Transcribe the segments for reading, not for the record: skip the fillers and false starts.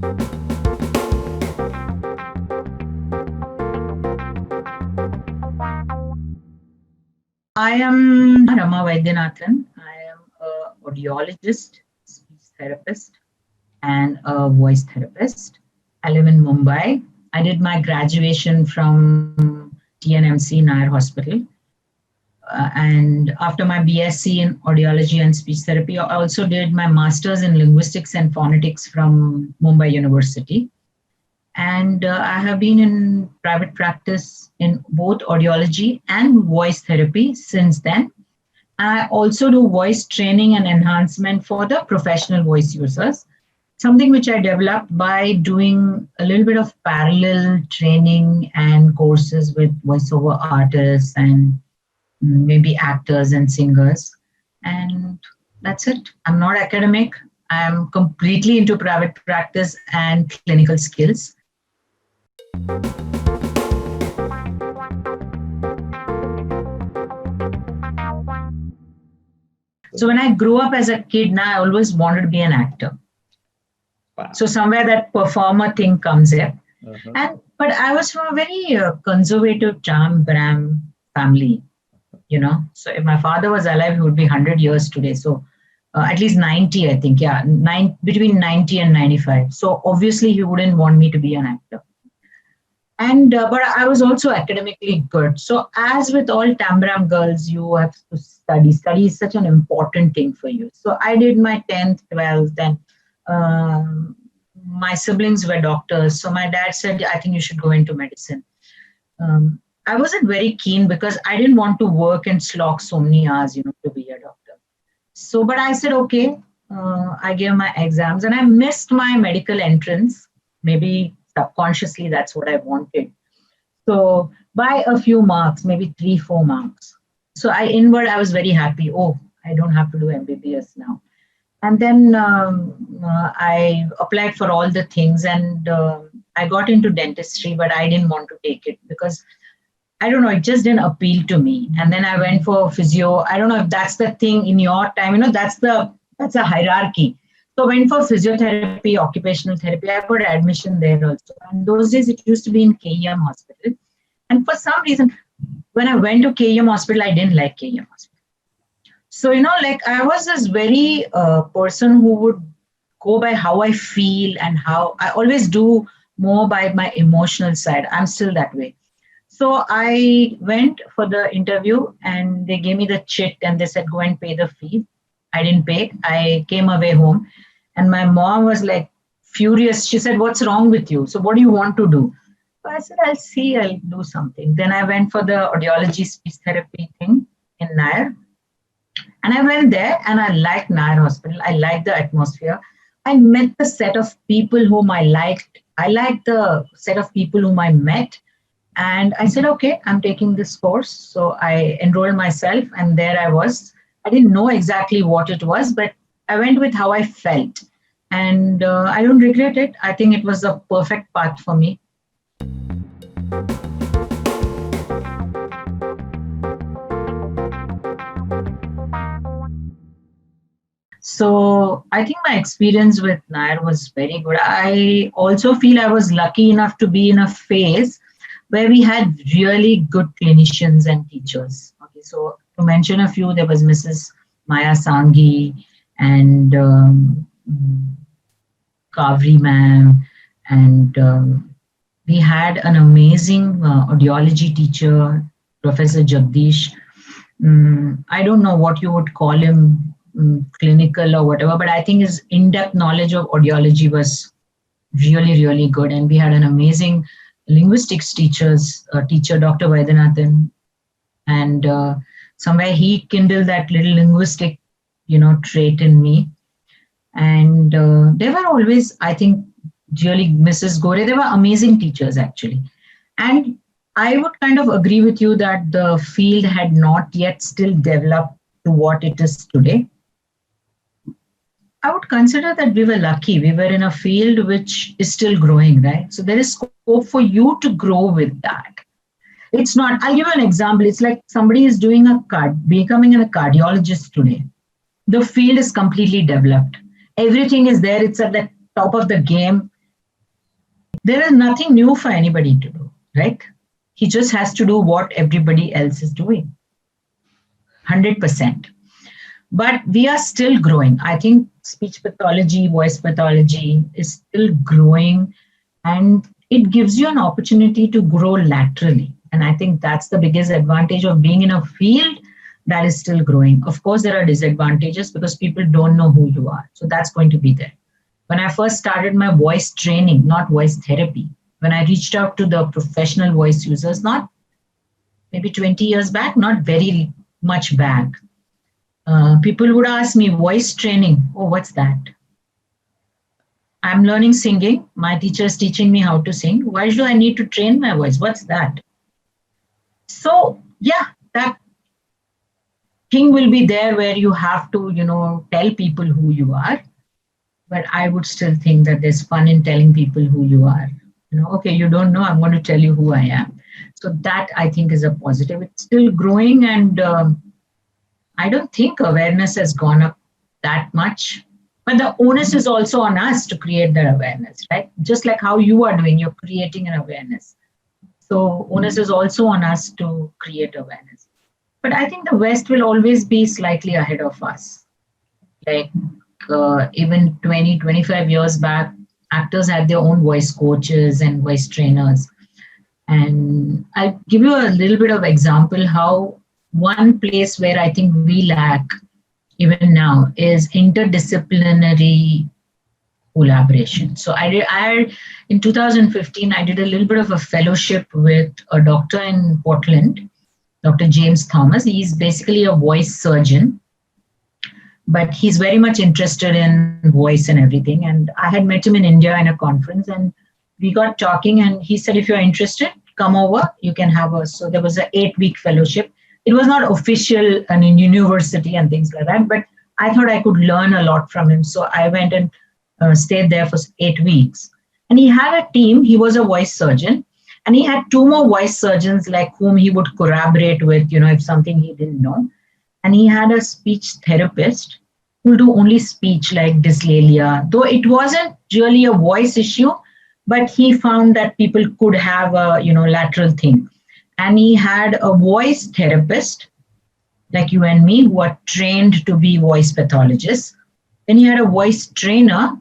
I am Rama Vaidyanathan. I am a audiologist, speech therapist, and a voice therapist. I live in Mumbai. I did my graduation from TNMC Nair Hospital. And after my BSc in audiology and speech therapy, I also did my master's in linguistics and phonetics from Mumbai University. And I have been in private practice in both audiology and voice therapy since then. I also do voice training and enhancement for the professional voice users, something which I developed by doing a little bit of parallel training and courses with voiceover artists and maybe actors and singers. And that's it. I'm not academic. I'm completely into private practice and clinical skills. So when I grew up as a kid, now I always wanted to be an actor. Wow. So somewhere that performer thing comes in. But I was from a very conservative Cham Bram family, you know. So if my father was alive, he would be 100 years today. So at least 90, I think. Yeah, between 90 and 95. So obviously he wouldn't want me to be an actor. And but I was also academically good. So as with all Tambram girls, you have to study. Study is such an important thing for you. So I did my 10th, 12th, and my siblings were doctors. So my dad said, I think you should go into medicine. I wasn't very keen because I didn't want to work and slog so many hours, you know, to be a doctor. So, but I said, okay, I gave my exams and I missed my medical entrance. Maybe subconsciously, that's what I wanted. So by a few marks, maybe 3-4 marks. So I was very happy. Oh, I don't have to do MBBS now. And then I applied for all the things and I got into dentistry, but I didn't want to take it because I don't know, it just didn't appeal to me. And then I went for physio. I don't know if that's the thing in your time, you know, that's a hierarchy. So I went for physiotherapy, occupational therapy. I got admission there also. And those days it used to be in KEM hospital. And for some reason, when I went to KEM hospital, I didn't like KEM hospital. So, you know, like I was this very person who would go by how I feel and how I always do more by my emotional side. I'm still that way. So I went for the interview and they gave me the chit and they said, go and pay the fee. I didn't pay. I came away home and my mom was like furious. She said, what's wrong with you? So what do you want to do? So I said, I'll do something. Then I went for the audiology speech therapy thing in Nair. And I went there and I liked Nair Hospital. I liked the atmosphere. I met the set of people whom I liked. I liked the set of people whom I met. And I said, okay, I'm taking this course. So I enrolled myself and there I was. I didn't know exactly what it was, but I went with how I felt. And I don't regret it. I think it was the perfect path for me. So I think my experience with Nair was very good. I also feel I was lucky enough to be in a phase where we had really good clinicians and teachers. Okay, so to mention a few, there was Mrs. Maya Sanghi and Kavri ma'am, and we had an amazing audiology teacher, Professor Jagdish. I don't know what you would call him, clinical or whatever, but I think his in-depth knowledge of audiology was really, really good. And we had an amazing linguistics teacher, Dr. Vaidyanathan, and somewhere he kindled that little linguistic, you know, trait in me. And they were always, I think, really Mrs. Gore, they were amazing teachers actually. And I would kind of agree with you that the field had not yet still developed to what it is today. I would consider that we were lucky. We were in a field which is still growing, right? So there is scope for you to grow with that. It's not, I'll give you an example. It's like somebody is doing becoming a cardiologist today. The field is completely developed. Everything is there. It's at the top of the game. There is nothing new for anybody to do, right? He just has to do what everybody else is doing, 100%. But we are still growing. I think speech pathology, voice pathology is still growing, and it gives you an opportunity to grow laterally. And I think that's the biggest advantage of being in a field that is still growing. Of course, there are disadvantages because people don't know who you are. So that's going to be there. When I first started my voice training, not voice therapy, when I reached out to the professional voice users, not maybe 20 years back, not very much back, people would ask me, voice training, oh, what's that? I'm learning singing. My teacher is teaching me how to sing. Why do I need to train my voice? What's that? So, yeah, that thing will be there where you have to, tell people who you are. But I would still think that there's fun in telling people who you are. Okay, you don't know, I'm going to tell you who I am. So that I think is a positive. It's still growing, and I don't think awareness has gone up that much. But the onus is also on us to create that awareness, right? Just like how you are doing, you're creating an awareness. So onus is also on us to create awareness. But I think the West will always be slightly ahead of us. Like even 20, 25 years back, actors had their own voice coaches and voice trainers. And I'll give you a little bit of example how one place where I think we lack even now is interdisciplinary collaboration. So in 2015, I did a little bit of a fellowship with a doctor in Portland, Dr. James Thomas. He's basically a voice surgeon, but he's very much interested in voice and everything. And I had met him in India in a conference, and we got talking, and he said, if you're interested, come over, you can have a, so there was an 8-week fellowship. It was not official and in university and things like that, but I thought I could learn a lot from him. So I went and stayed there for 8 weeks. And he had a team. He was a voice surgeon, and he had 2 more voice surgeons like whom he would collaborate with, if something he didn't know. And he had a speech therapist who do only speech, like dyslalia, though it wasn't really a voice issue, but he found that people could have a, lateral thing. And he had a voice therapist like you and me who are trained to be voice pathologists. Then he had a voice trainer,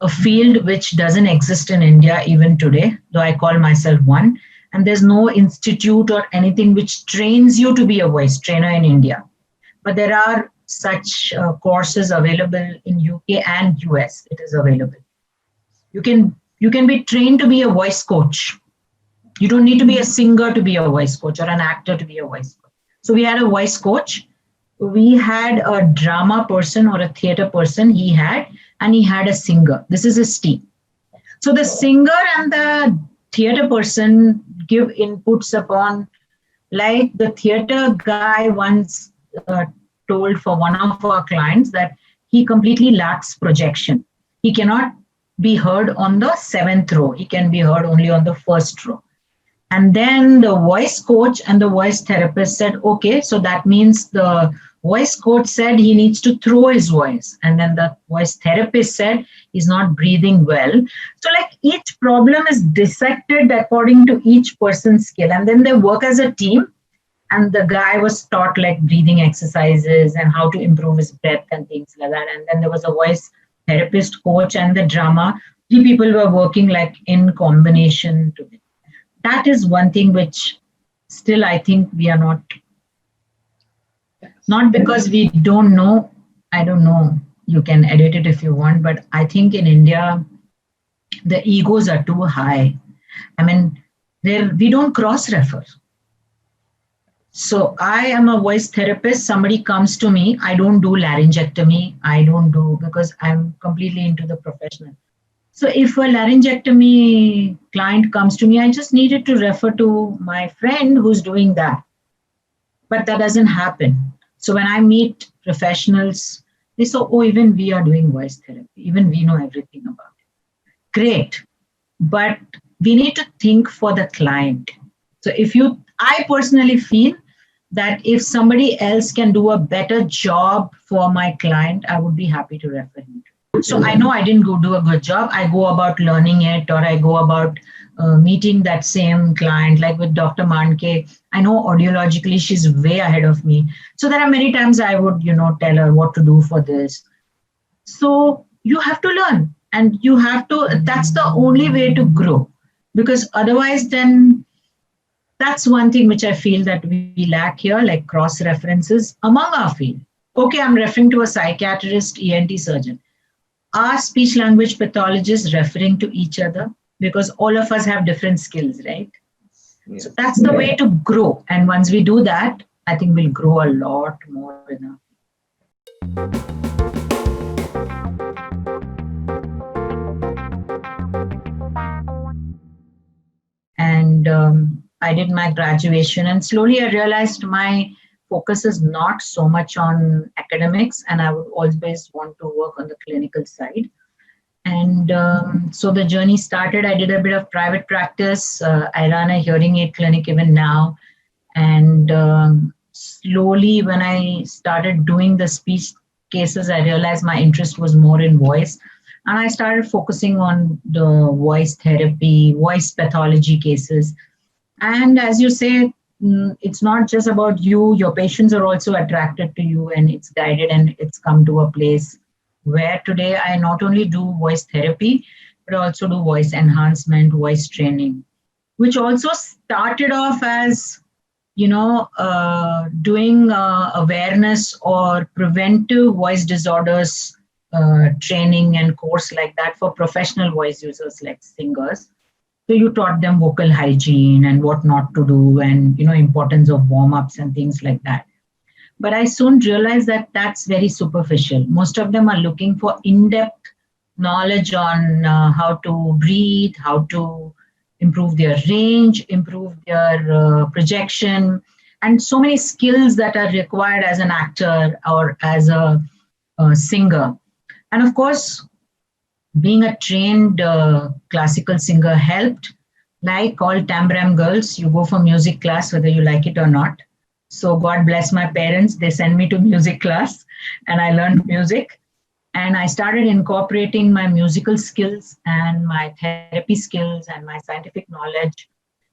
a field which doesn't exist in India even today, though I call myself one. And there's no institute or anything which trains you to be a voice trainer in India. But there are such courses available in UK and US. It is available. You can be trained to be a voice coach. You don't need to be a singer to be a voice coach or an actor to be a voice coach. So we had a voice coach. We had a drama person or a theater person and he had a singer. This is his team. So the singer and the theater person give inputs upon, like the theater guy once told for one of our clients that he completely lacks projection. He cannot be heard on the 7th row. He can be heard only on the 1st row. And then the voice coach and the voice therapist said, okay, so that means the voice coach said he needs to throw his voice. And then the voice therapist said he's not breathing well. So like each problem is dissected according to each person's skill. And then they work as a team. And the guy was taught like breathing exercises and how to improve his breath and things like that. And then there was a voice therapist coach and the drama. 3 people were working like in combination together. That is one thing which still I think we are not because we don't know. I don't know. You can edit it if you want, but I think in India, the egos are too high. I mean, we don't cross-refer. So I am a voice therapist. Somebody comes to me. I don't do laryngectomy. I don't do, because I'm completely into the professional. So if a laryngectomy client comes to me, I just needed to refer to my friend who's doing that. But that doesn't happen. So when I meet professionals, they say, oh, even we are doing voice therapy. Even we know everything about it. Great. But we need to think for the client. So I personally feel that if somebody else can do a better job for my client, I would be happy to refer him to. So I know I didn't go do a good job. I go about learning it, or I go about meeting that same client, like with Dr. Manke. I know audiologically she's way ahead of me. So there are many times I would, tell her what to do for this. So you have to learn, and you have to, that's the only way to grow. Because otherwise, then that's one thing which I feel that we lack here, like cross references among our field. Okay, I'm referring to a psychiatrist, ENT surgeon. Are speech language pathologists referring to each other? Because all of us have different skills, right? So Yes. that's the way to grow. And once we do that, I think we'll grow a lot more in our. And I did my graduation, and slowly I realized my focus is not so much on academics, and I would always want to work on the clinical side. And so the journey started. I did a bit of private practice. I run a hearing aid clinic even now. And slowly, when I started doing the speech cases, I realized my interest was more in voice. And I started focusing on the voice therapy, voice pathology cases. And as you say, it's not just about you, your patients are also attracted to you, and it's guided, and it's come to a place where today I not only do voice therapy, but also do voice enhancement, voice training, which also started off as doing awareness or preventive voice disorders training and course like that for professional voice users like singers. So you taught them vocal hygiene and what not to do, and importance of warm ups and things like that. But I soon realized that that's very superficial. Most of them are looking for in depth knowledge on how to breathe, how to improve their range, improve their projection, and so many skills that are required as an actor or as a singer. And of course, being a trained classical singer helped. Like all Tambram girls, you go for music class whether you like it or not. So God bless my parents, they sent me to music class, and I learned music. And I started incorporating my musical skills and my therapy skills and my scientific knowledge.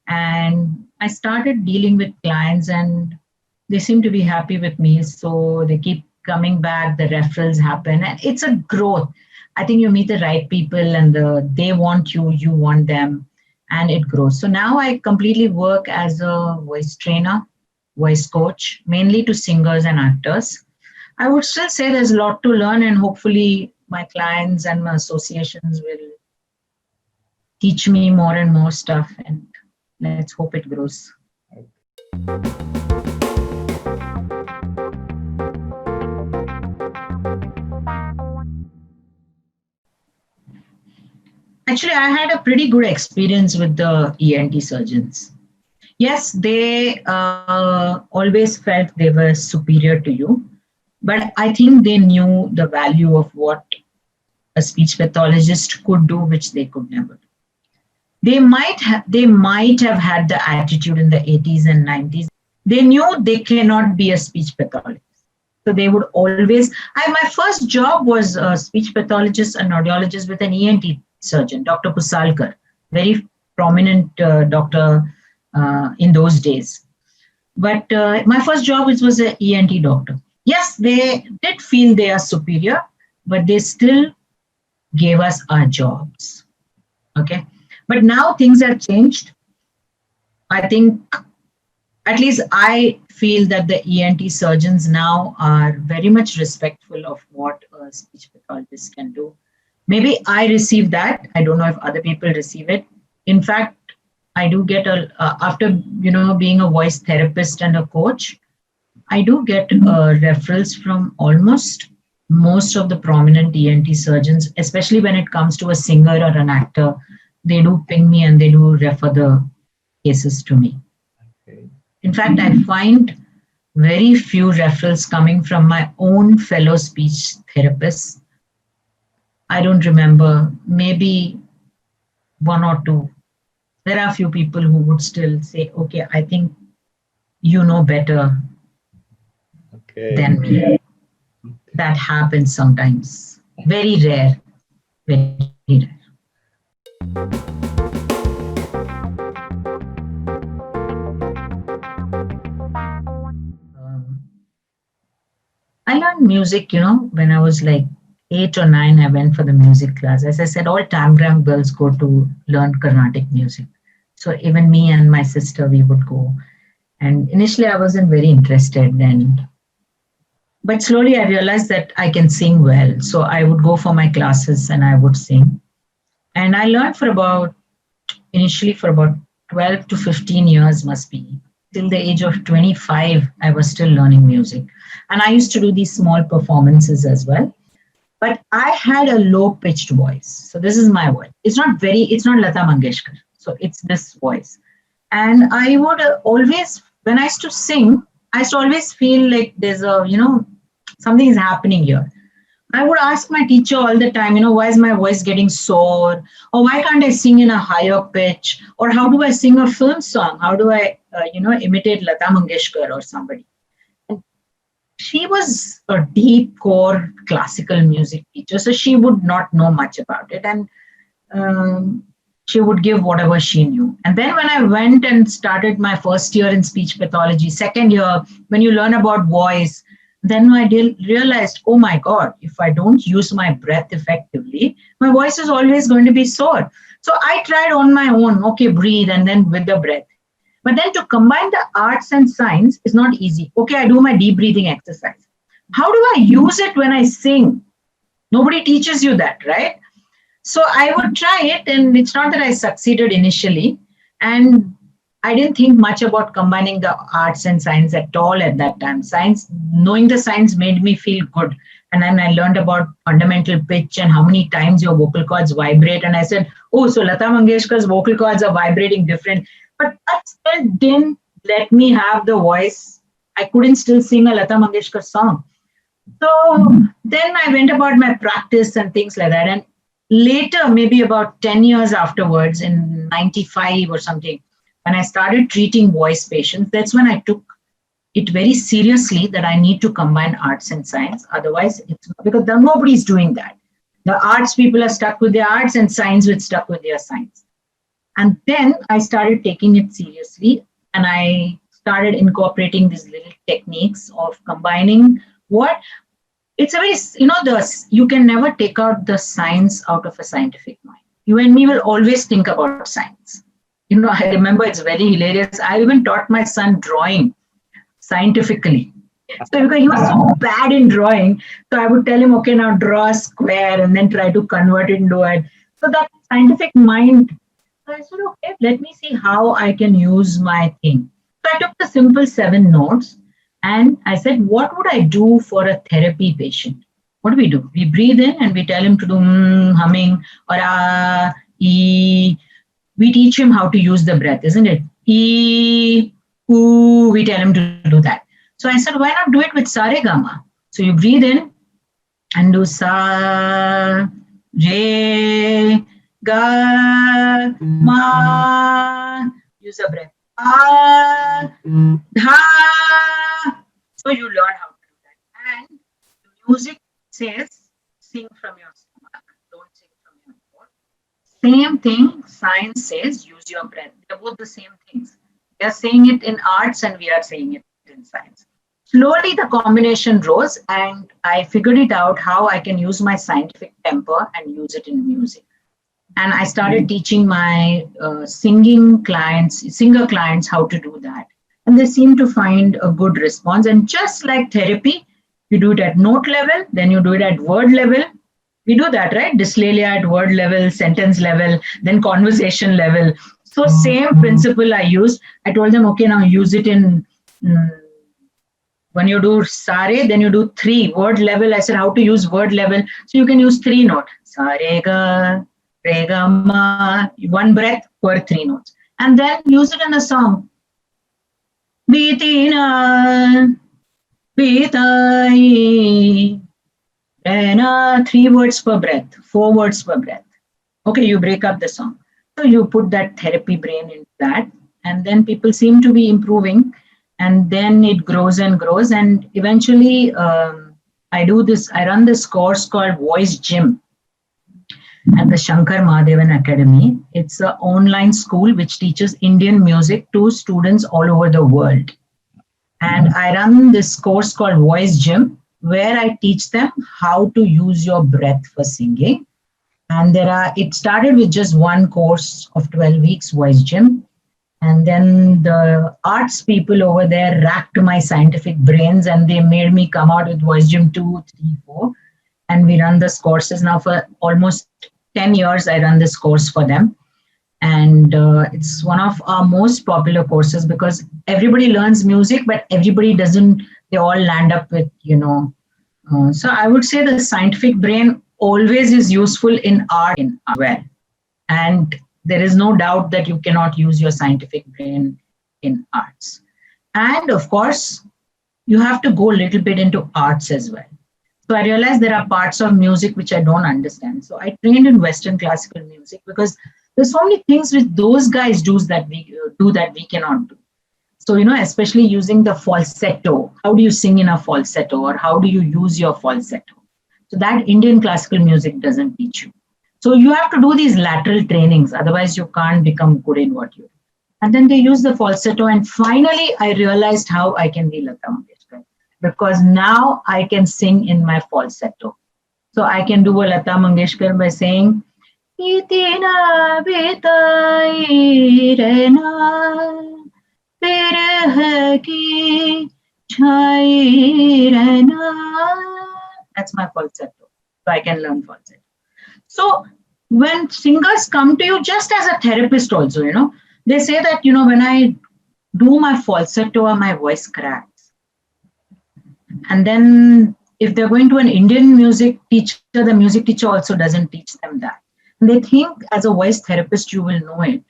And I started dealing with clients, and they seem to be happy with me. So they keep coming back, the referrals happen, and it's a growth. I think you meet the right people, and they want you, you want them, and it grows. So now I completely work as a voice trainer, voice coach, mainly to singers and actors. I would still say there's a lot to learn, and hopefully, my clients and my associations will teach me more and more stuff. And let's hope it grows. Actually, I had a pretty good experience with the ENT surgeons. Yes, they always felt they were superior to you, but I think they knew the value of what a speech pathologist could do, which they could never do. They might have had the attitude in the 80s and 90s. They knew they cannot be a speech pathologist. So they would always. My first job was a speech pathologist and audiologist with an ENT surgeon, Dr. Pusalkar, very prominent doctor in those days. But my first job was an ENT doctor. Yes, they did feel they are superior, but they still gave us our jobs. Okay. But now things have changed. I think, at least I feel that the ENT surgeons now are very much respectful of what a speech pathologist can do. Maybe I receive that. I don't know if other people receive it. In fact, I do get after being a voice therapist and a coach, I do get referrals from almost most of the prominent ENT surgeons, especially when it comes to a singer or an actor. They do ping me and they do refer the cases to me. Okay. In fact, I find very few referrals coming from my own fellow speech therapists. I don't remember, maybe one or two. There are a few people who would still say, okay, I think you know better Okay. than me. That happens sometimes. Very rare, very rare. Um, I learned music, when I was like 8 or 9, I went for the music class. As I said, all Tamgram girls go to learn Carnatic music. So even me and my sister, we would go. And initially, I wasn't very interested. But slowly, I realized that I can sing well. So I would go for my classes and I would sing. And I learned initially for about 12 to 15 years, must be. Till the age of 25, I was still learning music. And I used to do these small performances as well. But I had a low pitched voice. So this is my voice. It's not Lata Mangeshkar. So it's this voice. And I would always, when I used to sing, I used to always feel like something is happening here. I would ask my teacher all the time, why is my voice getting sore? Or why can't I sing in a higher pitch? Or how do I sing a film song? How do I, imitate Lata Mangeshkar or somebody? And she was a deep core classical music teacher, so she would not know much about it. And um, she would give whatever she knew. And then when I went and started my first year in speech pathology, second year, when you learn about voice, then I realized, oh my God, if I don't use my breath effectively, my voice is always going to be sore. So I tried on my own, okay, breathe, and then with the breath. But then to combine the arts and science is not easy. Okay, I do my deep breathing exercise. How do I use it when I sing? Nobody teaches you that, right? So I would try it, and it's not that I succeeded initially. And I didn't think much about combining the arts and science at all at that time. Knowing the science made me feel good. And then I learned about fundamental pitch and how many times your vocal cords vibrate. And I said, oh, so Lata Mangeshkar's vocal cords are vibrating different. But that still didn't let me have the voice. I couldn't still sing a Lata Mangeshkar song. So then I went about my practice and things like that. And later, maybe about 10 years afterwards, in 95 or something, when I started treating voice patients, that's when I took it very seriously that I need to combine arts and science. Otherwise, it's because nobody's doing that. The arts people are stuck with their arts and science with stuck with their science. And then I started taking it seriously and I started incorporating these little techniques of combining what it's a very, you can never take out the science out of a scientific mind. You and me will always think about science. I remember it's very hilarious. I even taught my son drawing scientifically. So because he was so bad in drawing, so I would tell him, okay, now draw a square and then try to convert it into it. So that scientific mind, so I said, okay, let me see how I can use my thing. So I took the simple 7 notes and I said, what would I do for a therapy patient? What do? We breathe in and we tell him to do humming or e. We teach him how to use the breath, isn't it? E, ooh, we tell him to do that. So I said, why not do it with sa re ga ma? So you breathe in and do sa, re, ga, ma. Use the breath. Dha. So you learn how to do that. And music says, sing from your stomach, don't sing from your throat. Same thing, science says, use your breath. They're both the same things. We are saying it in arts and we are saying it in science. Slowly, the combination rose, and I figured it out how I can use my scientific temper and use it in music. And I started teaching my singer clients how to do that. And they seem to find a good response. And just like therapy, you do it at note level, then you do it at word level. We do that, right? Dyslalia at word level, sentence level, then conversation level. So same principle I used. I told them, okay, now use it in when you do sare, then you do 3 word level. I said how to use word level. So you can use 3 note. Sare ga, re ga ma, 1 breath per 3 notes. And then use it in a song. Beetina, beetai, rena, 3 words per breath, 4 words per breath. Okay, you break up the song. So you put that therapy brain into that, and then people seem to be improving. And then it grows and grows, and eventually I run this course called Voice Gym at the Shankar Mahadevan Academy. It's an online school which teaches Indian music to students all over the world. And I run this course called Voice Gym, where I teach them how to use your breath for singing. And it started with just one course of 12 weeks, Voice Gym. And then the arts people over there racked my scientific brains and they made me come out with Voice Gym 2, 3, 4. And we run this courses now for almost 10 years. I run this course for them. And it's one of our most popular courses because everybody learns music, but everybody doesn't, they all land up with, so I would say the scientific brain always is useful in art well. And there is no doubt that you cannot use your scientific brain in arts. And of course, you have to go a little bit into arts as well. So I realized there are parts of music which I don't understand. So I trained in Western classical music because there's so many things which those guys do that we cannot do. So, especially using the falsetto. How do you sing in a falsetto, or how do you use your falsetto? So that Indian classical music doesn't teach you. So you have to do these lateral trainings, otherwise you can't become good in what you do. And then they use the falsetto, and finally I realized how I can be Lata Mangeshkar, because now I can sing in my falsetto. So I can do a Lata Mangeshkar by saying, Itina bitai rehna, birah ki chhai rehna. That's my falsetto. So I can learn falsetto. So when singers come to you, just as a therapist also, they say that, when I do my falsetto, my voice cracks. And then if they're going to an Indian music teacher, the music teacher also doesn't teach them that. And they think as a voice therapist, you will know it.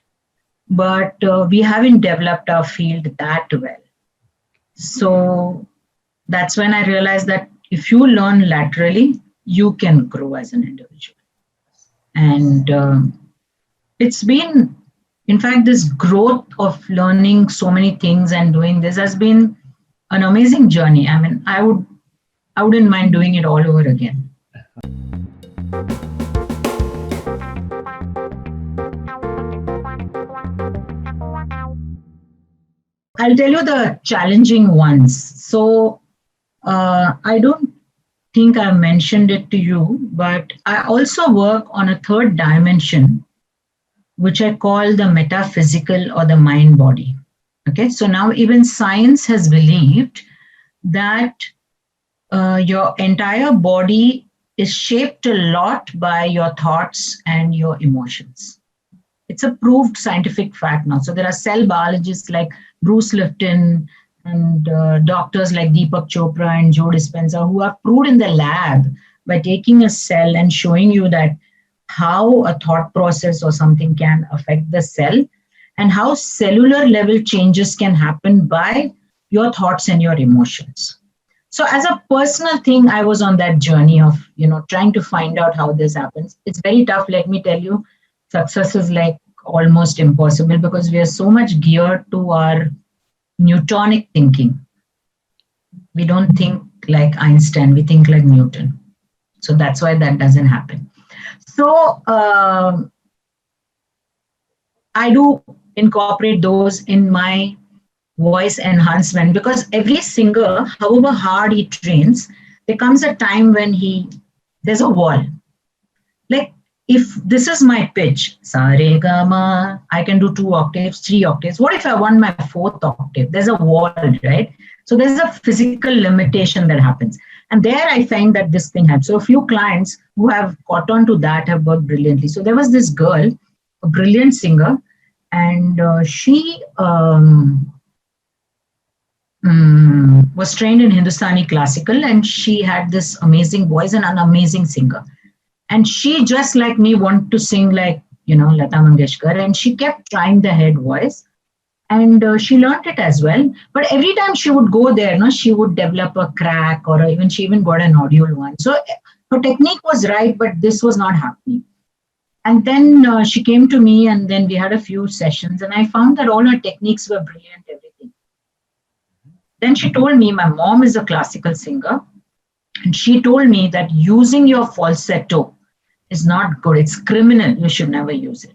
But we haven't developed our field that well. So that's when I realized that if you learn laterally, you can grow as an individual. And it's been, in fact, this growth of learning so many things and doing this has been an amazing journey. I mean, I wouldn't mind doing it all over again. I'll tell you the challenging ones. So I don't think I mentioned it to you, but I also work on a third dimension, which I call the metaphysical or the mind body. Okay, so now even science has believed that your entire body is shaped a lot by your thoughts and your emotions. It's a proved scientific fact now. So there are cell biologists like Bruce Lipton and doctors like Deepak Chopra and Joe Dispenza who have proved in the lab by taking a cell and showing you that how a thought process or something can affect the cell and how cellular level changes can happen by your thoughts and your emotions. So as a personal thing, I was on that journey of, trying to find out how this happens. It's very tough, let me tell you. Success is like almost impossible because we are so much geared to our Newtonic thinking. We don't think like Einstein, we think like Newton. So that's why that doesn't happen. So I do incorporate those in my voice enhancement because every singer, however hard he trains, there comes a time when there's a wall. Like if this is my pitch, sa re ga ma, I can do 2 octaves, 3 octaves. What if I want my 4th octave? There's a wall, right? So there's a physical limitation that happens. And there I find that this thing happens. So a few clients who have caught on to that have worked brilliantly. So there was this girl, a brilliant singer, and she was trained in Hindustani classical, and she had this amazing voice and an amazing singer. And she, just like me, wanted to sing like, Lata Mangeshkar, and she kept trying the head voice. And she learned it as well. But every time she would go there, she would develop a crack, or she even got an nodule one. So her technique was right, but this was not happening. And then she came to me, and then we had a few sessions, and I found that all her techniques were brilliant, everything. Then she told me, my mom is a classical singer, And she told me that using your falsetto is not good. It's criminal. You should never use it.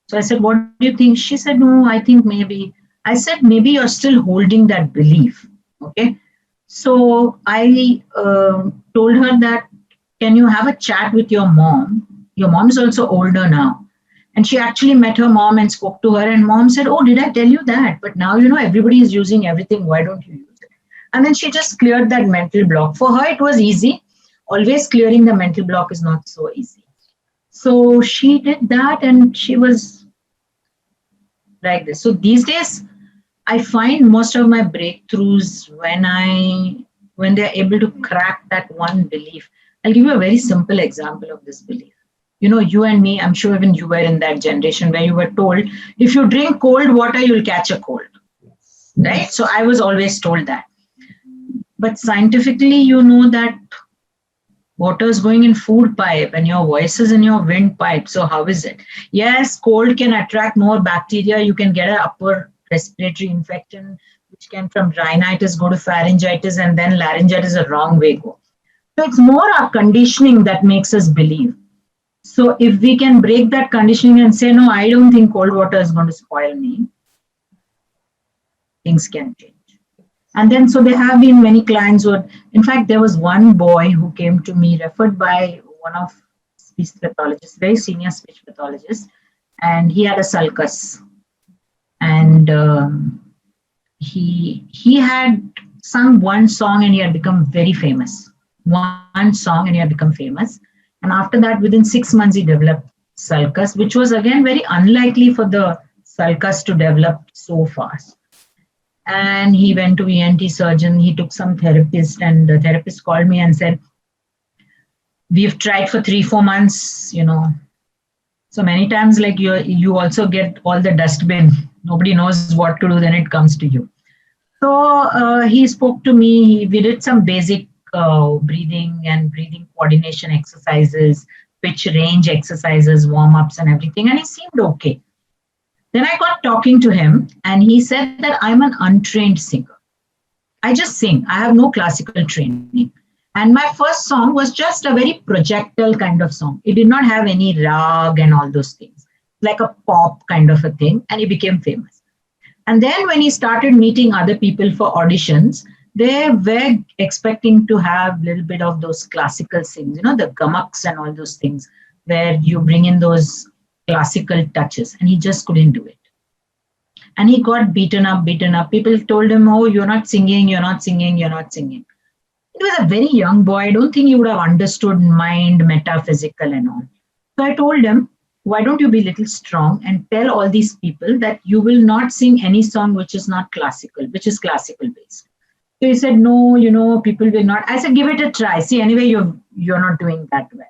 So I said, what do you think? She said, no, I think maybe. I said, maybe you're still holding that belief. Okay. So I told her that, can you have a chat with your mom? Your mom is also older now. And she actually met her mom and spoke to her. And mom said, oh, did I tell you that? But now, everybody is using everything. Why don't you use it? And then she just cleared that mental block. For her, it was easy. Always clearing the mental block is not so easy. So she did that and she was like this. So these days, I find most of my breakthroughs when they're able to crack that one belief. I'll give you a very simple example of this belief. You and me, I'm sure even you were in that generation where you were told, if you drink cold water, you'll catch a cold. Right? So I was always told that. But scientifically, you know that water is going in food pipe and your voice is in your windpipe. So how is it? Yes, cold can attract more bacteria. You can get an upper respiratory infection, which can from rhinitis go to pharyngitis, and then laryngitis a wrong way go. So it's more our conditioning that makes us believe. So if we can break that conditioning and say, no, I don't think cold water is going to spoil me, things can change. And then, so there have been many clients who, in fact, there was one boy who came to me, referred by one of speech pathologists, very senior speech pathologist, and he had a sulcus. And he had sung one song and he had become very famous. One song and he had become famous. And after that, within 6 months, he developed sulcus, which was again very unlikely for the sulcus to develop so fast. And he went to ENT surgeon. He took some therapist, and the therapist called me and said, we've tried for 3-4 months, So many times, like you also get all the dustbin. Nobody knows what to do, then it comes to you. So he spoke to me. We did some basic breathing and breathing coordination exercises, pitch range exercises, warm-ups and everything. And he seemed okay. Then I got talking to him and he said that I'm an untrained singer. I just sing. I have no classical training. And my first song was just a very projectile kind of song. It did not have any rag and all those things, like a pop kind of a thing. And he became famous. And then when he started meeting other people for auditions, they were expecting to have a little bit of those classical things, the gamaks and all those things, where you bring in those classical touches, and he just couldn't do it. And he got beaten up. People told him, oh, you're not singing. It was a very young boy. I don't think he would have understood mind, metaphysical and all. So I told him, why don't you be a little strong and tell all these people that you will not sing any song which is not classical, which is classical based. So he said, no, people will not. I said, give it a try. See, anyway, you're not doing that well.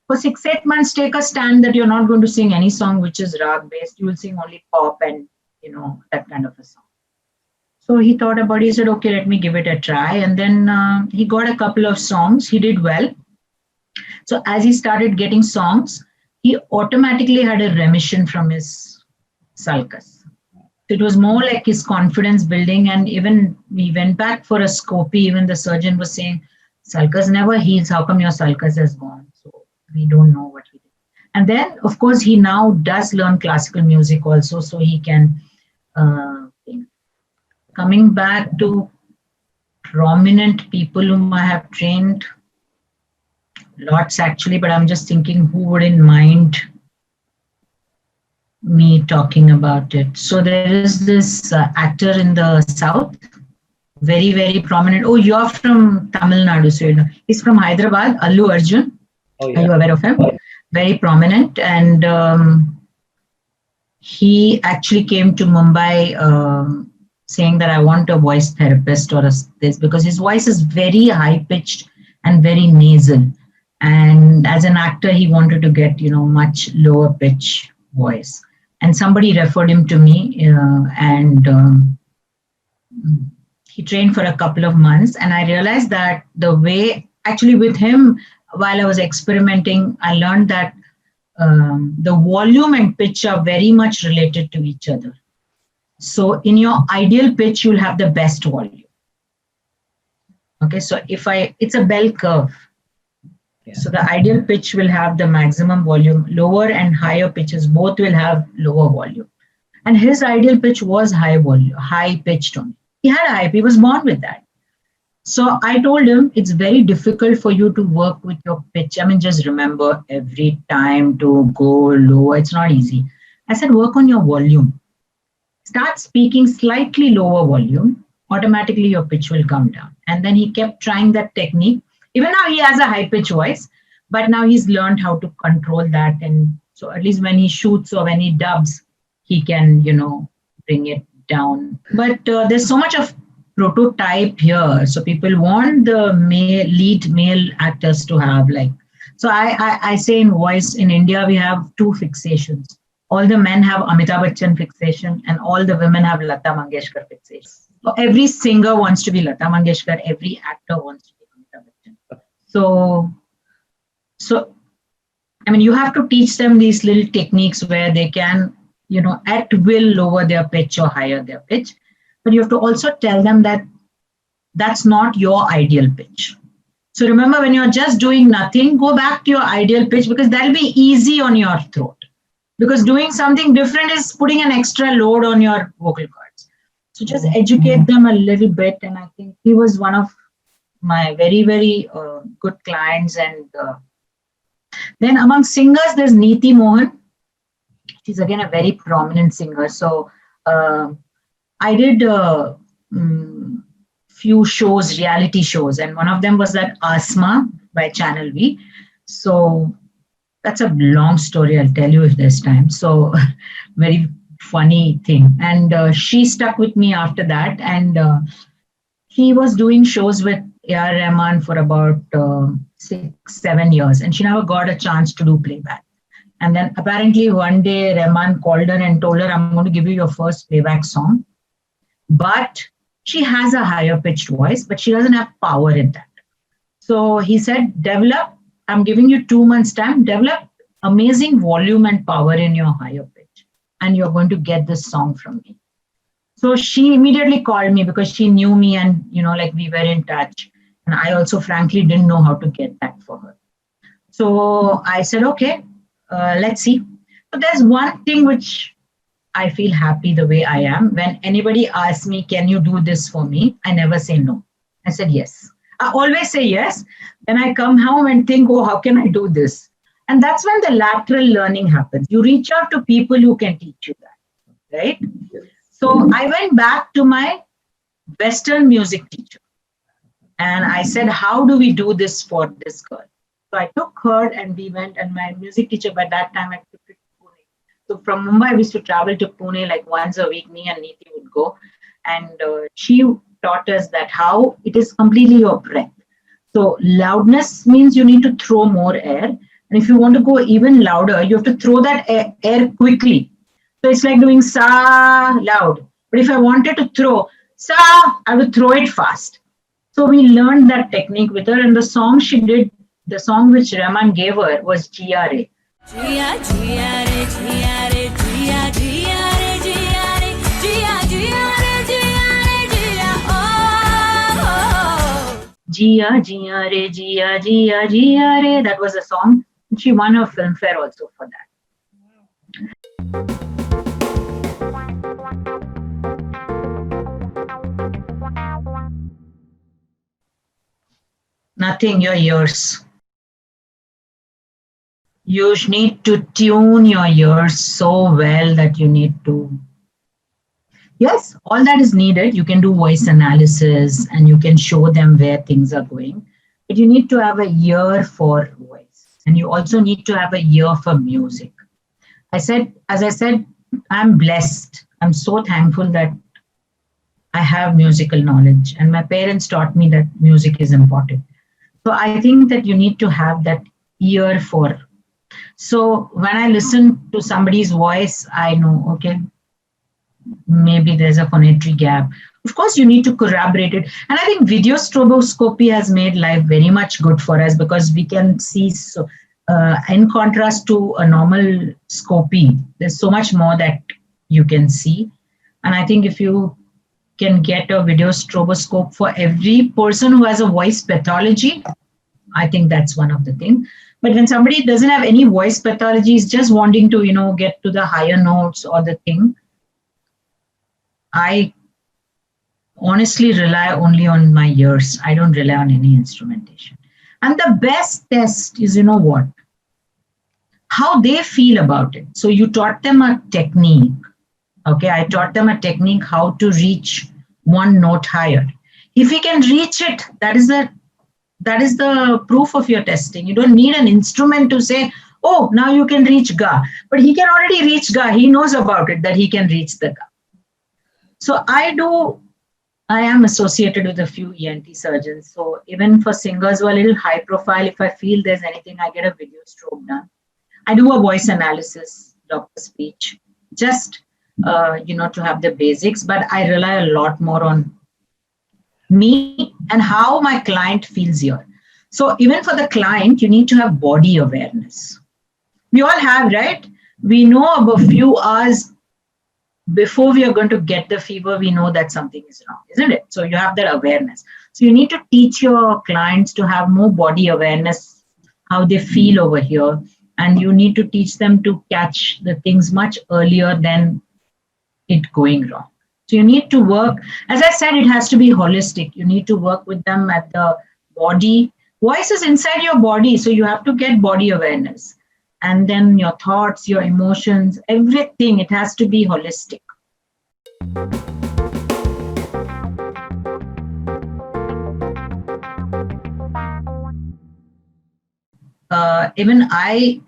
For 6-8 months, take a stand that you're not going to sing any song which is rag based. You will sing only pop and, that kind of a song. So he thought about it. He said, okay, let me give it a try. And then he got a couple of songs. He did well. So as he started getting songs, he automatically had a remission from his sulcus. It was more like his confidence building. And even we went back for a scopy. Even the surgeon was saying, sulcus never heals. How come your sulcus has gone? So we don't know what he did. And then, of course, he now does learn classical music also. So he can, coming back to prominent people whom I have trained, lots actually, but I'm just thinking who wouldn't mind me talking about it. So there is this actor in the South, very, very prominent. Oh, you're from Tamil Nadu, so you know. He's from Hyderabad, Allu Arjun. Oh, yeah. Are you aware of him? Very prominent. And he actually came to Mumbai saying that I want a voice therapist or this, because his voice is very high pitched and very nasal. And as an actor, he wanted to get, much lower pitch voice. And somebody referred him to me, and he trained for a couple of months. And I realized that the way, actually with him, while I was experimenting, I learned that the volume and pitch are very much related to each other. So in your ideal pitch, you'll have the best volume. Okay, so it's a bell curve. Yeah. So the ideal pitch will have the maximum volume, lower and higher pitches both will have lower volume. And his ideal pitch was high volume, high pitched only. He had a high, he was born with that. So I told him it's very difficult for you to work with your pitch. I mean, just remember every time to go lower. It's not easy. I said, work on your volume. Start speaking slightly lower volume. Automatically, your pitch will come down. And then he kept trying that technique. Even now, he has a high pitch voice, but now he's learned how to control that. And so, at least when he shoots or when he dubs, he can, bring it down. But there's so much of prototype here. So people want the lead male actors to have like. So I say in voice in India we have two fixations. All the men have Amitabh Bachchan fixation, and all the women have Lata Mangeshkar fixation. So every singer wants to be Lata Mangeshkar. Every actor wants to be Amitabh Bachchan. So I mean, you have to teach them these little techniques where they can, at will lower their pitch or higher their pitch. But you have to also tell them that that's not your ideal pitch. So remember, when you're just doing nothing, go back to your ideal pitch because that'll be easy on your throat. Because doing something different is putting an extra load on your vocal cords. So just educate them a little bit. And I think he was one of my very, very good clients. And then among singers, there's Neeti Mohan. She's again a very prominent singer. So I did few shows, reality shows, and one of them was that Asma by Channel V. So that's a long story. I'll tell you if there's time. So very funny thing. And she stuck with me after that. And he was doing shows with A.R. Rahman for about 6-7 years, and she never got a chance to do playback. And then apparently one day Rahman called her and told her, I'm going to give you your first playback song. But she has a higher pitched voice, but she doesn't have power in that. So he said, develop, I'm giving you 2 months time, develop amazing volume and power in your higher pitch. And you're going to get this song from me. So she immediately called me because she knew me and, like we were in touch. And I also frankly didn't know how to get that for her. So I said, okay, let's see. But there's one thing which I feel happy the way I am. When anybody asks me, can you do this for me? I never say no. I said yes. I always say yes. Then I come home and think, oh, how can I do this? And that's when the lateral learning happens. You reach out to people who can teach you that, right? So I went back to my Western music teacher. And I said, how do we do this for this girl? So I took her and we went, and my music teacher by that time I took it to Pune. So from Mumbai, we used to travel to Pune like once a week. Me and Neeti would go. And she taught us that how it is completely your breath. So loudness means you need to throw more air. And if you want to go even louder, you have to throw that air quickly. So it's like doing sa loud. But if I wanted to throw sa, I would throw it fast. So we learned that technique with her. And the song she did, the song which Rahman gave her was Jia Re. Jia, Jia Re, Jia Re, Jia, Jia Re, Jia Re, Jia, Jia Re, Jia Re, Jia, oh. Jia, Jia Re, Jia, Jia, Jia Re. That was a song. And she won her Filmfare also for that. Nothing, your ears. You need to tune your ears so well that you need to. Yes, all that is needed. You can do voice analysis and you can show them where things are going. But you need to have a ear for voice. And you also need to have a ear for music. As I said, I'm blessed. I'm so thankful that I have musical knowledge. And my parents taught me that music is important. So I think that you need to have that ear for. So when I listen to somebody's voice, I know, okay, maybe there's a phonatory gap. Of course, you need to corroborate it. And I think video stroboscopy has made life very much good for us because we can see, so, in contrast to a normal scopy, there's so much more that you can see. And I think if you can get a video stroboscope for every person who has a voice pathology, I think that's one of the things. But when somebody doesn't have any voice pathology, is just wanting to, get to the higher notes or the thing, I honestly rely only on my ears. I don't rely on any instrumentation. And the best test is, what? How they feel about it. So you taught them a technique. Okay, I taught them a technique how to reach one note higher. If he can reach it, that is the proof of your testing. You don't need an instrument to say, oh, now you can reach ga. But he can already reach ga. He knows about it, that he can reach the ga. So I am associated with a few ENT surgeons. So even for singers who are a little high profile, if I feel there's anything, I get a video strobe done. I do a voice analysis, doctor speech, just to have the basics. But I rely a lot more on me and how my client feels here. So even for the client, you need to have body awareness. We all have, right? We know about a few hours before we are going to get the fever, we know that something is wrong, isn't it? So you have that awareness. So you need to teach your clients to have more body awareness, how they feel over here. And you need to teach them to catch the things much earlier than it going wrong. So you need to work, as I said, it has to be holistic. You need to work with them at the body. Voice is inside your body, so you have to get body awareness. And then your thoughts, your emotions, everything, it has to be holistic. Even I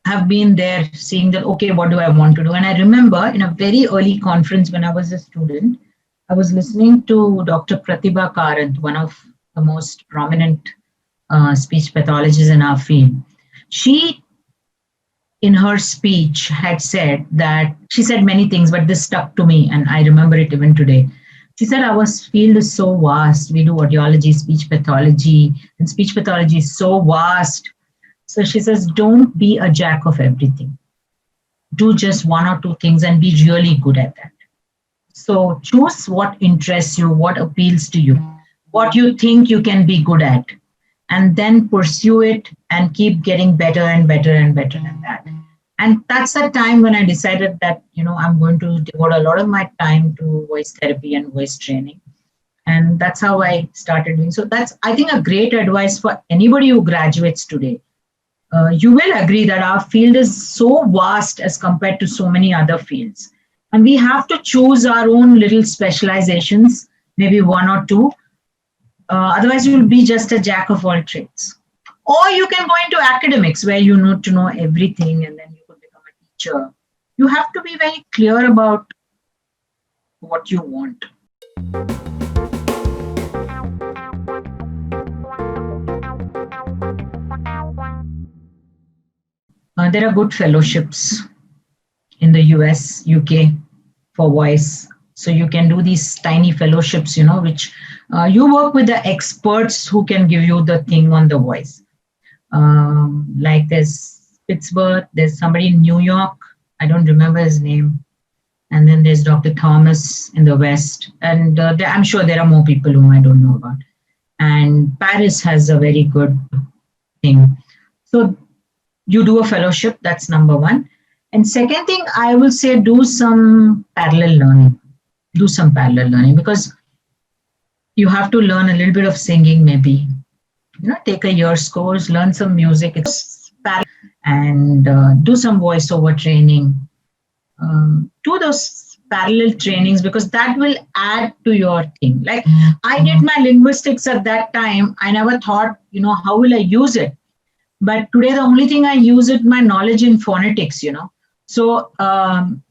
have been there seeing that, okay, what do I want to do? And I remember in a very early conference when I was a student, I was listening to Dr. Pratibha Karanth, one of the most prominent speech pathologists in our field. She, in her speech, had said that, she said many things, but this stuck to me and I remember it even today. She said, our field is so vast. We do audiology, speech pathology, and speech pathology is so vast. So she says, don't be a jack of everything. Do just one or two things and be really good at that. So choose what interests you, what appeals to you, what you think you can be good at, and then pursue it and keep getting better and better and better at that. And that's the time when I decided that, I'm going to devote a lot of my time to voice therapy and voice training. And that's how I started doing. So that's, I think, a great advice for anybody who graduates today. You will agree that our field is so vast as compared to so many other fields. And we have to choose our own little specializations, maybe one or two. Otherwise, you'll be just a jack of all trades. Or you can go into academics where you need to know everything and then you could become a teacher. You have to be very clear about what you want. There are good fellowships in the US, UK for voice. So you can do these tiny fellowships, which you work with the experts who can give you the thing on the voice. Like there's Pittsburgh, there's somebody in New York, I don't remember his name. And then there's Dr. Thomas in the West. And I'm sure there are more people whom I don't know about. And Paris has a very good thing. So you do a fellowship, that's number one. And second thing, I will say do some parallel learning. Do some parallel learning because you have to learn a little bit of singing, maybe. Take a year's course, learn some music, and do some voiceover training. Do those parallel trainings because that will add to your thing. Like I did my linguistics at that time. I never thought, how will I use it? But today, the only thing I use is my knowledge in phonetics, So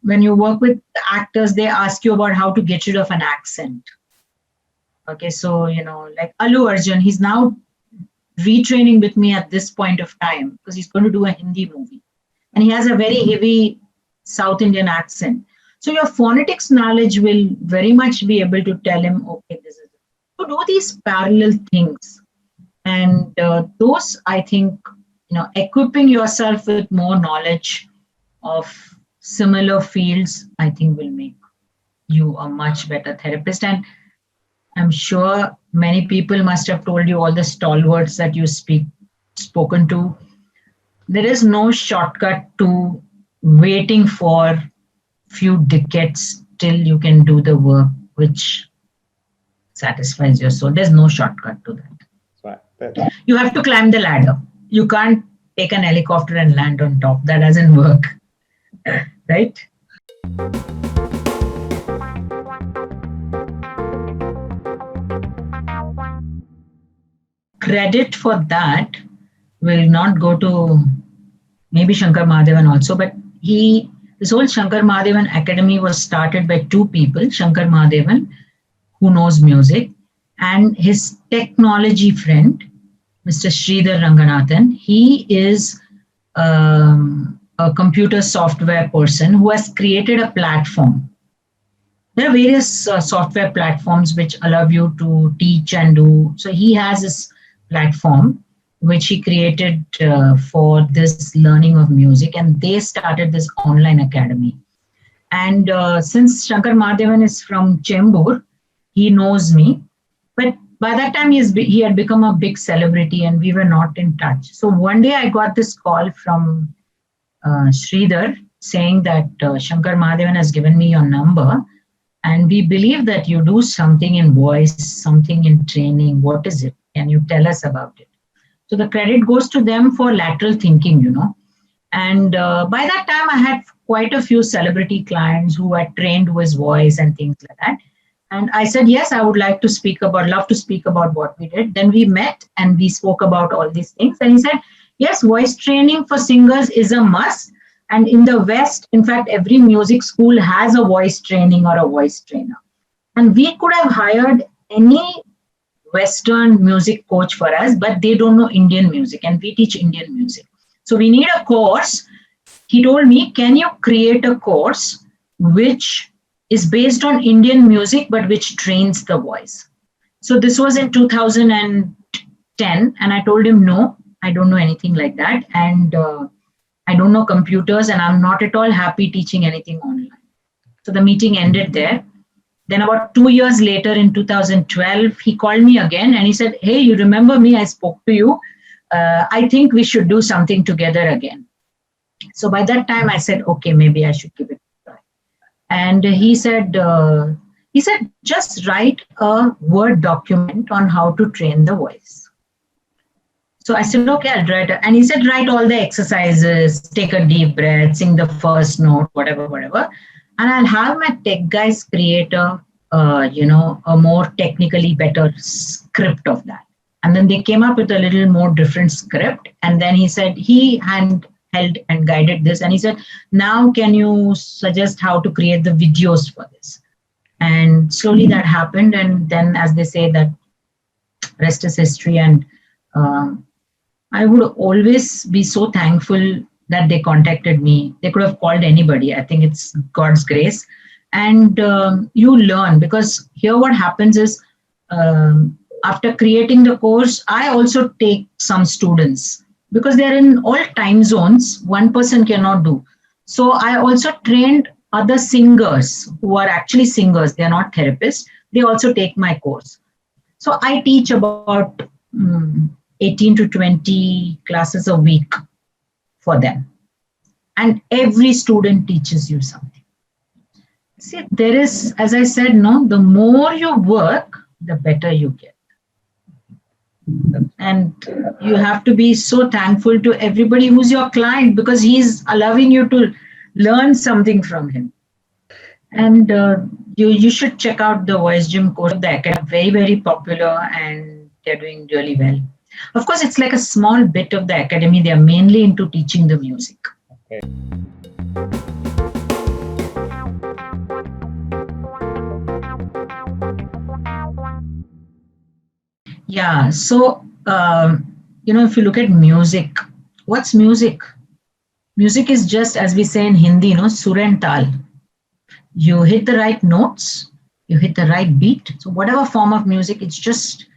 when you work with actors, they ask you about how to get rid of an accent. Okay, so, like Allu Arjun, he's now retraining with me at this point of time because he's going to do a Hindi movie. And he has a very heavy South Indian accent. So your phonetics knowledge will very much be able to tell him, okay, this is it. So do these parallel things. And those, I think, equipping yourself with more knowledge of similar fields, I think will make you a much better therapist. And I'm sure many people must have told you all the stalwarts that you spoken to. There is no shortcut to waiting for few decades till you can do the work which satisfies your soul. There's no shortcut to that. Right. But You have to climb the ladder. You can't take an helicopter and land on top. That doesn't work, right? Credit for that will not go to maybe Shankar Mahadevan also, but this whole Shankar Mahadevan Academy was started by two people, Shankar Mahadevan, who knows music, and his technology friend, Mr. Sridhar Ranganathan. He is a computer software person who has created a platform. There are various software platforms which allow you to teach and do. So he has this platform which he created for this learning of music, and they started this online academy. And since Shankar Mahadevan is from Chembur, he knows me. But by that time, he had become a big celebrity and we were not in touch. So one day I got this call from Sridhar saying that Shankar Mahadevan has given me your number and we believe that you do something in voice, something in training. What is it? Can you tell us about it? So the credit goes to them for lateral thinking, And by that time, I had quite a few celebrity clients who had trained with voice and things like that. And I said, yes, I would love to speak about what we did. Then we met and we spoke about all these things. And he said, yes, voice training for singers is a must. And in the West, in fact, every music school has a voice training or a voice trainer. And we could have hired any Western music coach for us, but they don't know Indian music and we teach Indian music. So we need a course. He told me, can you create a course which is based on Indian music, but which trains the voice? So this was in 2010. And I told him, no, I don't know anything like that. And I don't know computers and I'm not at all happy teaching anything online. So the meeting ended there. Then about 2 years later in 2012, he called me again and he said, hey, you remember me? I spoke to you. I think we should do something together again. So by that time I said, okay, maybe I should give it a try. And he said, just write a Word document on how to train the voice. So I said, okay, I'll write it. And he said, write all the exercises, take a deep breath, sing the first note, whatever. And I'll have my tech guys create a more technically better script of that. And then they came up with a little more different script. And then he said, he held and guided this. And he said, now can you suggest how to create the videos for this? And slowly that happened. And then, as they say, that rest is history. And I would always be so thankful that they contacted me. They could have called anybody. I think it's God's grace. And you learn, because here what happens is after creating the course, I also take some students because they're in all time zones. One person cannot do. So I also trained other singers who are actually singers. They're not therapists. They also take my course. So I teach about 18 to 20 classes a week for them. And every student teaches you something. See, there is, as I said, the more you work, the better you get. And you have to be so thankful to everybody who's your client because he's allowing you to learn something from him. And you should check out the Voice Gym course of the Academy. Very, very popular and they're doing really well. Of course, it's like a small bit of the Academy. They are mainly into teaching the music. Okay. Yeah, so, if you look at music, what's music? Music is just, as we say in Hindi, sur and tal. You hit the right notes, you hit the right beat. So whatever form of music, it's just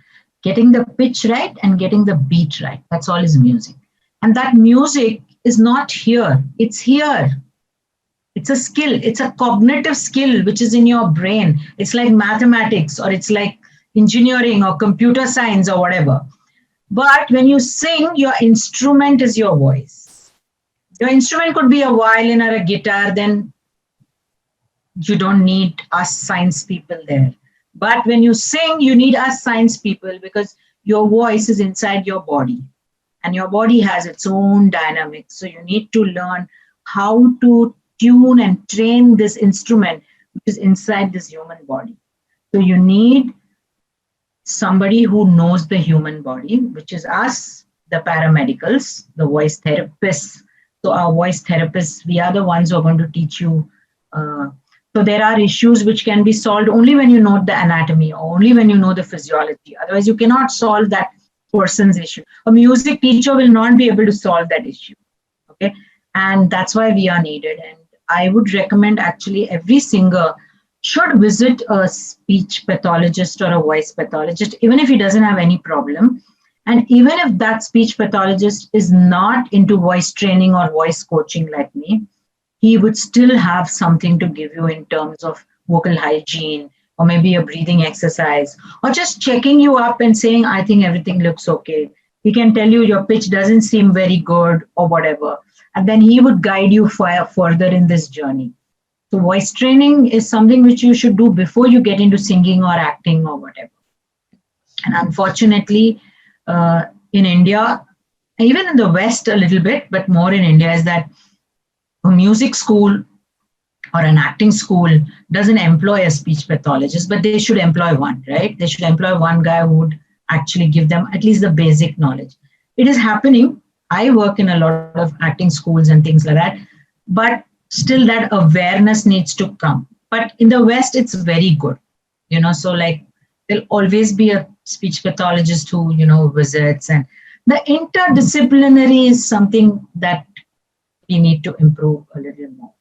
getting the pitch right and getting the beat right. That's all is music. And that music is not here, it's here. It's a skill, it's a cognitive skill which is in your brain. It's like mathematics, or it's like engineering or computer science or whatever. But when you sing, your instrument is your voice. Your instrument could be a violin or a guitar, then you don't need us science people there. But when you sing, you need us science people, because your voice is inside your body and your body has its own dynamics. So you need to learn how to tune and train this instrument which is inside this human body. So you need somebody who knows the human body, which is us, the paramedicals, the voice therapists. So our voice therapists, we are the ones who are going to teach you. So there are issues which can be solved only when you know the anatomy, or only when you know the physiology. Otherwise, you cannot solve that person's issue. A music teacher will not be able to solve that issue. Okay, and that's why we are needed. And I would recommend, actually, every singer should visit a speech pathologist or a voice pathologist, even if he doesn't have any problem. And even if that speech pathologist is not into voice training or voice coaching like me, he would still have something to give you in terms of vocal hygiene, or maybe a breathing exercise, or just checking you up and saying, I think everything looks okay. He can tell you your pitch doesn't seem very good or whatever. And then he would guide you further in this journey. So voice training is something which you should do before you get into singing or acting or whatever. And unfortunately, in India, even in the West a little bit, but more in India, is that a music school or an acting school doesn't employ a speech pathologist, but they should employ one, right? They should employ one guy who would actually give them at least the basic knowledge. It is happening. I work in a lot of acting schools and things like that, but still that awareness needs to come. But in the West, it's very good, so like there'll always be a speech pathologist who, visits, and the interdisciplinary is something that we need to improve a little more.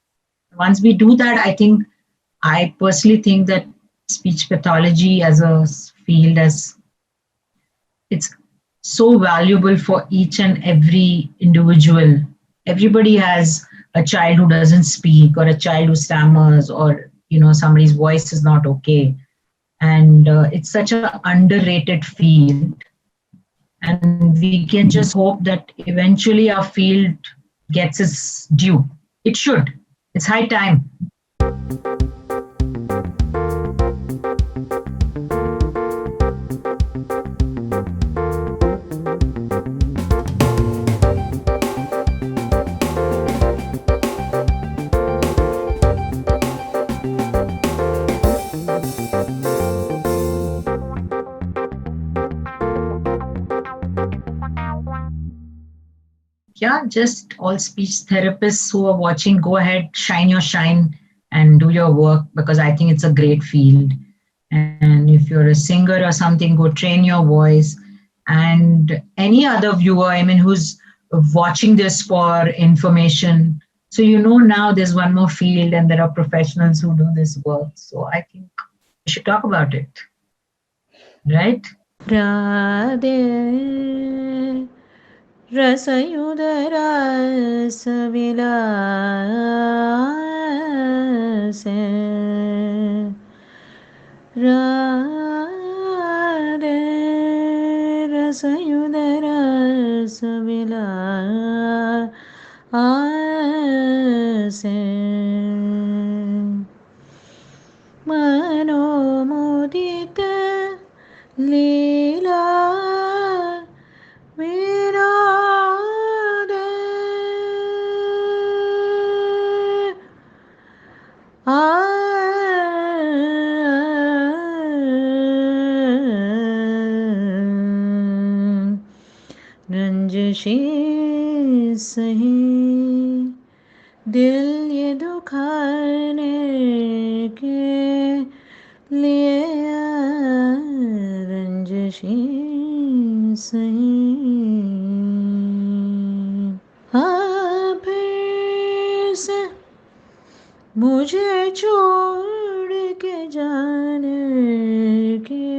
Once we do that, I personally think that speech pathology as a field, as it's so valuable for each and every individual. Everybody has a child who doesn't speak, or a child who stammers, or somebody's voice is not okay, and it's such an underrated field. And we can just hope that eventually our field gets its due. It should. It's high time. Yeah, just all speech therapists who are watching, go ahead, shine your shine and do your work, because I think it's a great field. And if you're a singer or something, go train your voice. And any other viewer, who's watching this for information. So, now there's one more field and there are professionals who do this work. So I think we should talk about it. Right? Radhe रसयुदरस विलास राधे रसयुदरस विलास मनोमुदित लीला विनोद रंजशी सही दिल ये दुखाने के लिए रंजशी सही आप फिर से मुझे छोड़ के जाने के